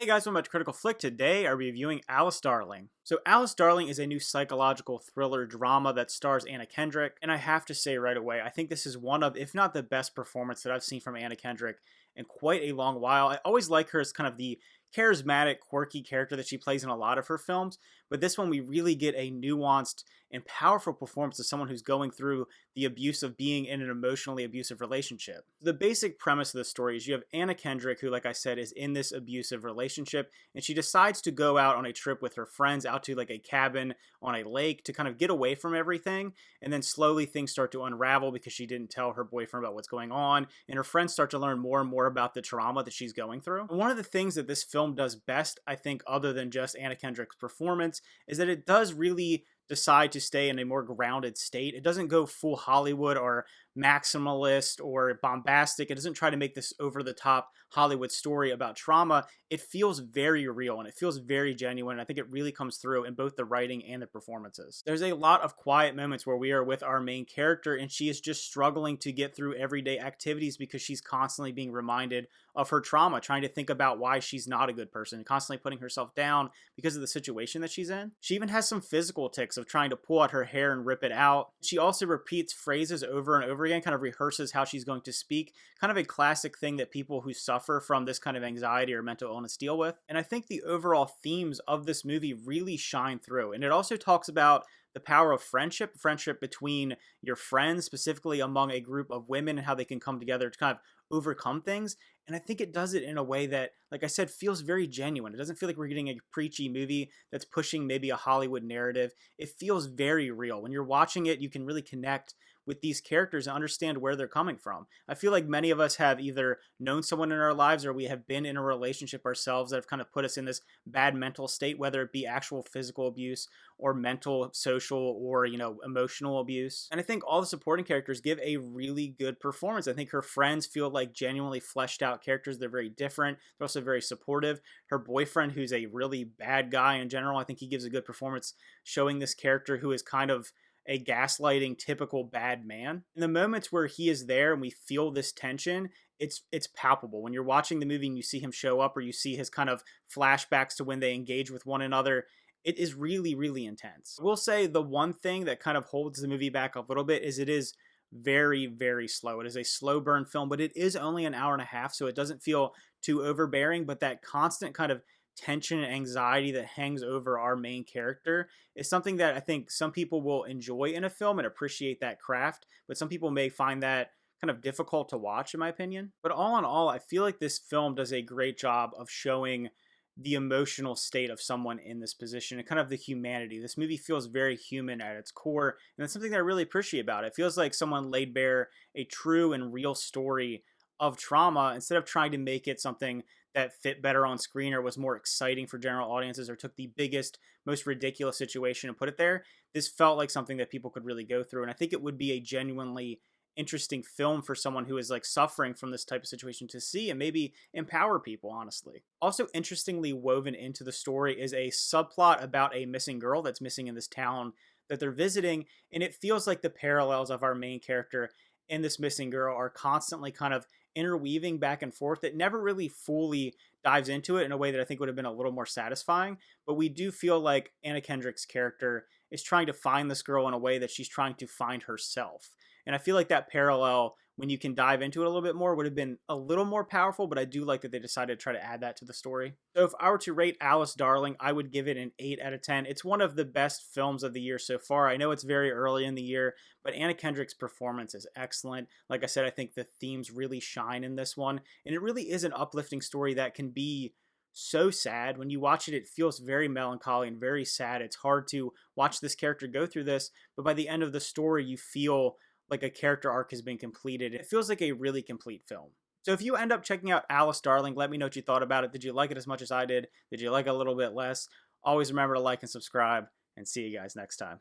Hey guys, welcome back to Critical Flick. Today I'm reviewing Alice Darling. So Alice Darling is a new psychological thriller drama that stars Anna Kendrick, and I have to say right away, I think this is one of, if not the best performance that I've seen from Anna Kendrick in quite a long while. I always like her as kind of the charismatic, quirky character that she plays in a lot of her films, but this one we really get a nuanced and powerful performance of someone who's going through the abuse of being in an emotionally abusive relationship. The basic premise of the story is you have Anna Kendrick, who, like I said, is in this abusive relationship, and she decides to go out on a trip with her friends out to like a cabin on a lake to kind of get away from everything, and then slowly things start to unravel because she didn't tell her boyfriend about what's going on, and her friends start to learn more and more about the trauma that she's going through. And one of the things that this film does best, I think, other than just Anna Kendrick's performance, is that it does really decide to stay in a more grounded state. It doesn't go full Hollywood or maximalist or bombastic. It doesn't try to make this over the top Hollywood story about trauma. It feels very real and it feels very genuine. I think it really comes through in both the writing and the performances. There's a lot of quiet moments where we are with our main character and she is just struggling to get through everyday activities because she's constantly being reminded of her trauma, trying to think about why she's not a good person, constantly putting herself down because of the situation that she's in. She even has some physical tics of trying to pull out her hair and rip it out. She also repeats phrases over and over again, kind of rehearses how she's going to speak, kind of a classic thing that people who suffer from this kind of anxiety or mental illness deal with. And I think the overall themes of this movie really shine through. And it also talks about the power of friendship between your friends, specifically among a group of women, and how they can come together to kind of overcome things. And I think it does it in a way that, like I said, feels very genuine. It doesn't feel like we're getting a preachy movie that's pushing maybe a Hollywood narrative. It feels very real. When you're watching it, you can really connect with these characters and understand where they're coming from. I feel like many of us have either known someone in our lives or we have been in a relationship ourselves that have kind of put us in this bad mental state, whether it be actual physical abuse or mental, social, or, emotional abuse. And I think all the supporting characters give a really good performance. I think her friends feel like genuinely fleshed out characters. They're very different. They're also very supportive. Her boyfriend, who's a really bad guy in general, I think he gives a good performance showing this character who is kind of a gaslighting typical bad man. In the moments where he is there and we feel this tension, it's palpable. When you're watching the movie and you see him show up or you see his kind of flashbacks to when they engage with one another, it is really, really intense. I will say the one thing that kind of holds the movie back a little bit is it is very, very slow. It is a slow burn film, but it is only an hour and a half, so it doesn't feel too overbearing, but that constant kind of tension and anxiety that hangs over our main character is something that I think some people will enjoy in a film and appreciate that craft, but some people may find that kind of difficult to watch, in my opinion. But all in all, I feel like this film does a great job of showing the emotional state of someone in this position and kind of the humanity. This movie feels very human at its core, and that's something that I really appreciate about it. It feels like someone laid bare a true and real story of trauma instead of trying to make it something that fit better on screen or was more exciting for general audiences or took the biggest, most ridiculous situation and put it there. This felt like something that people could really go through, and I think it would be a genuinely interesting film for someone who is like suffering from this type of situation to see and maybe empower people, honestly. Also, interestingly woven into the story is a subplot about a missing girl that's missing in this town that they're visiting, and it feels like the parallels of our main character and this missing girl are constantly kind of interweaving back and forth. It never really fully dives into it in a way that I think would have been a little more satisfying, but we do feel like Anna Kendrick's character is trying to find this girl in a way that she's trying to find herself. And I feel like that parallel, when you can dive into it a little bit more, would have been a little more powerful, but I do like that they decided to try to add that to the story. So if I were to rate Alice Darling, I would give it an 8 out of 10. It's one of the best films of the year so far. I know it's very early in the year, but Anna Kendrick's performance is excellent. Like I said, I think the themes really shine in this one, and it really is an uplifting story that can be so sad. When you watch it, it feels very melancholy and very sad. It's hard to watch this character go through this, but by the end of the story, you feel like a character arc has been completed. It feels like a really complete film. So if you end up checking out Alice Darling, let me know what you thought about it. Did you like it as much as I did? Did you like it a little bit less? Always remember to like and subscribe, and see you guys next time.